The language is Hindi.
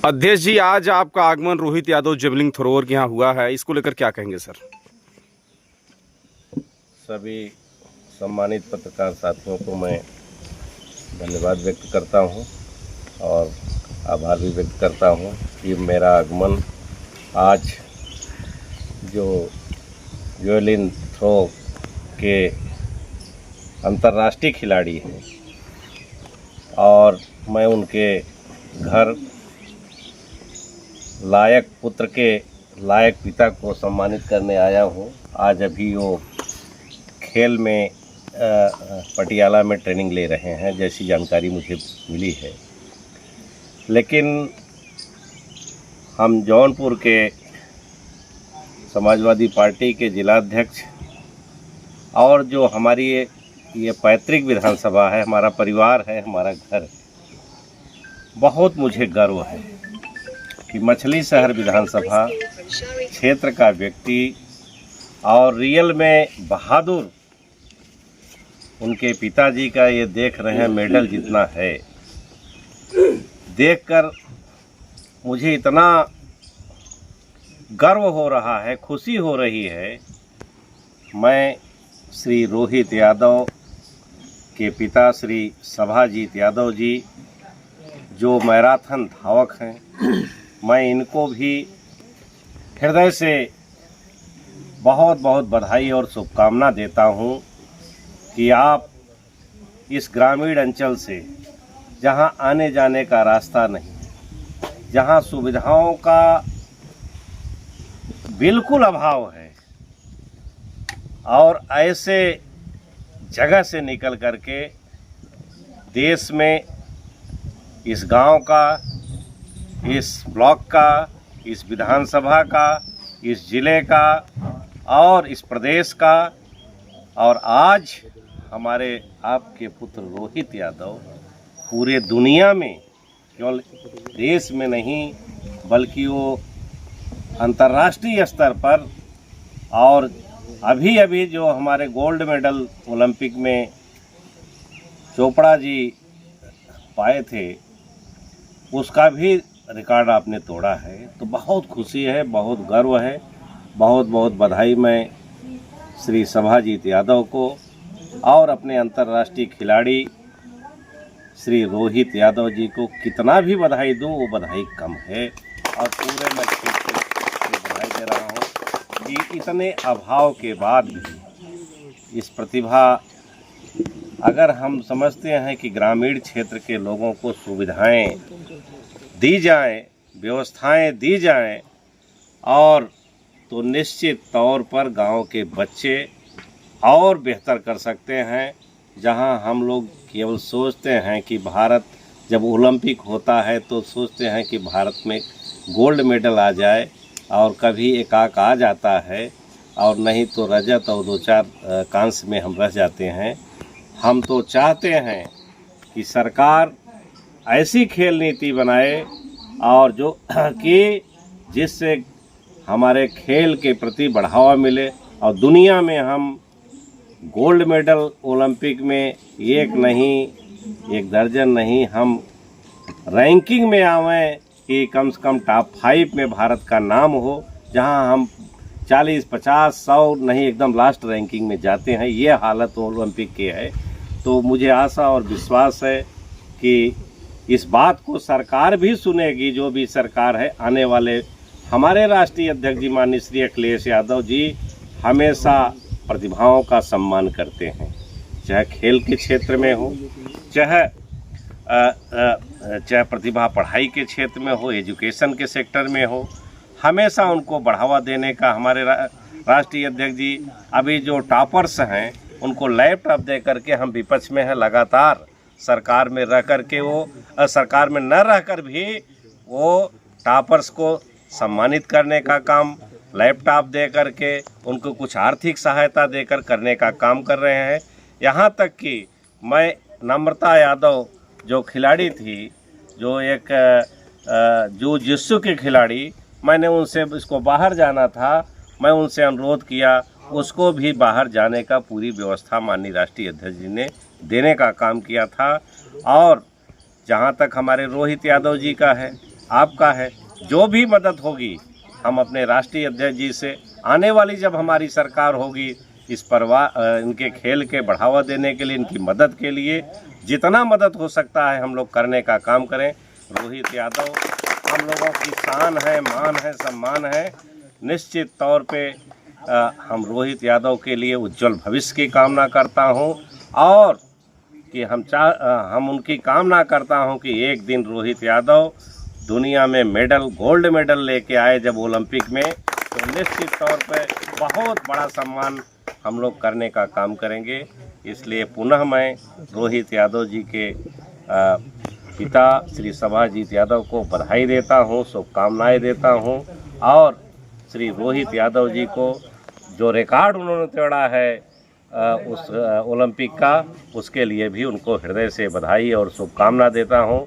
अध्यक्ष जी, आज आपका आगमन रोहित यादव जेवलिंग थ्रोअर के यहाँ हुआ है, इसको लेकर क्या कहेंगे सर? सभी सम्मानित पत्रकार साथियों को मैं धन्यवाद व्यक्त करता हूं और आभार भी व्यक्त करता हूं कि मेरा आगमन आज जो जेवलिन थ्रो के अंतर्राष्ट्रीय खिलाड़ी हैं और मैं उनके घर लायक पुत्र के लायक पिता को सम्मानित करने आया हूं। आज अभी वो खेल में पटियाला में ट्रेनिंग ले रहे हैं, जैसी जानकारी मुझे मिली है। लेकिन हम जौनपुर के समाजवादी पार्टी के जिलाध्यक्ष और जो हमारी ये पैतृक विधानसभा है, हमारा परिवार है, हमारा घर, बहुत मुझे गर्व है कि मछली शहर विधानसभा क्षेत्र का व्यक्ति और रियल में बहादुर उनके पिताजी का ये देख रहे हैं मेडल जितना है, देखकर मुझे इतना गर्व हो रहा है, खुशी हो रही है। मैं श्री रोहित यादव के पिता श्री सभाजीत यादव जी जो मैराथन धावक हैं, मैं इनको भी हृदय से बहुत बहुत बधाई और शुभकामना देता हूं कि आप इस ग्रामीण अंचल से, जहां आने जाने का रास्ता नहीं, जहां सुविधाओं का बिल्कुल अभाव है, और ऐसे जगह से निकल करके देश में इस गांव का, इस ब्लॉक का, इस विधानसभा का, इस जिले का और इस प्रदेश का, और आज हमारे आपके पुत्र रोहित यादव पूरे दुनिया में, केवल देश में नहीं बल्कि वो अंतर्राष्ट्रीय स्तर पर, और अभी अभी जो हमारे गोल्ड मेडल ओलंपिक में चोपड़ा जी पाए थे, उसका भी रिकॉर्ड आपने तोड़ा है। तो बहुत खुशी है, बहुत गर्व है, बहुत बहुत बधाई मैं श्री सभाजीत यादव को और अपने अंतर्राष्ट्रीय खिलाड़ी श्री रोहित यादव जी को कितना भी बधाई दूं वो बधाई कम है। और पूरे मैं बधाई दे रहा हूं कि इतने अभाव के बाद भी इस प्रतिभा, अगर हम समझते हैं कि ग्रामीण क्षेत्र के लोगों को सुविधाएं दी जाएं, व्यवस्थाएं दी जाएं, और तो निश्चित तौर पर गांव के बच्चे और बेहतर कर सकते हैं। जहां हम लोग केवल सोचते हैं कि भारत जब ओलंपिक होता है तो सोचते हैं कि भारत में गोल्ड मेडल आ जाए, और कभी एकाक आ जाता है, और नहीं तो रजत और 2-4 कांस्य में हम रह जाते हैं। हम तो चाहते हैं कि सरकार ऐसी खेल नीति बनाए और जो कि जिससे हमारे खेल के प्रति बढ़ावा मिले, और दुनिया में हम गोल्ड मेडल ओलंपिक में एक नहीं, एक दर्जन नहीं, हम रैंकिंग में आवें कि कम से कम टॉप 5 में भारत का नाम हो, जहां हम 40, 50, 100 नहीं, एकदम लास्ट रैंकिंग में जाते हैं। ये हालत ओलंपिक की है। तो मुझे आशा और विश्वास है कि इस बात को सरकार भी सुनेगी, जो भी सरकार है। आने वाले हमारे राष्ट्रीय अध्यक्ष जी माननीय श्री अखिलेश यादव जी हमेशा प्रतिभाओं का सम्मान करते हैं, चाहे खेल के क्षेत्र में हो, चाहे प्रतिभा पढ़ाई के क्षेत्र में हो, एजुकेशन के सेक्टर में हो, हमेशा उनको बढ़ावा देने का हमारे राष्ट्रीय अध्यक्ष जी, अभी जो टॉपर्स हैं उनको लैपटॉप दे करके हम विपक्ष में हैं, लगातार सरकार में रह करके सरकार में न रहकर भी वो टॉपर्स को सम्मानित करने का काम लैपटॉप दे करके, उनको कुछ आर्थिक सहायता देकर करने का काम कर रहे हैं। यहाँ तक कि मैं नम्रता यादव जो खिलाड़ी थी, जो एक जिस्सु के खिलाड़ी, मैंने उनसे, इसको बाहर जाना था, मैं उनसे अनुरोध किया, उसको भी बाहर जाने का पूरी व्यवस्था माननीय राष्ट्रीय अध्यक्ष जी ने देने का काम किया था। और जहाँ तक हमारे रोहित यादव जी का है, आपका है। जो भी मदद होगी हम अपने राष्ट्रीय अध्यक्ष जी से, आने वाली जब हमारी सरकार होगी, इनके खेल के बढ़ावा देने के लिए, इनकी मदद के लिए जितना मदद हो सकता है हम लोग करने का काम करें। रोहित यादव हम लोगों की शान है, मान है, सम्मान है। निश्चित तौर पे हम रोहित यादव के लिए उज्जवल भविष्य की कामना करता हूं, और कि हम उनकी कामना करता हूं कि एक दिन रोहित यादव दुनिया में गोल्ड मेडल लेके आए जब ओलंपिक में, तो निश्चित तौर पे बहुत बड़ा सम्मान हम लोग करने का काम करेंगे। इसलिए पुनः मैं रोहित यादव जी के पिता श्री सभाजीत यादव को बधाई देता हूं, शुभकामनाएं देता हूं, और श्री रोहित यादव जी को जो रिकॉर्ड उन्होंने तोड़ा है उस ओलंपिक का, उसके लिए भी उनको हृदय से बधाई और शुभकामना देता हूं।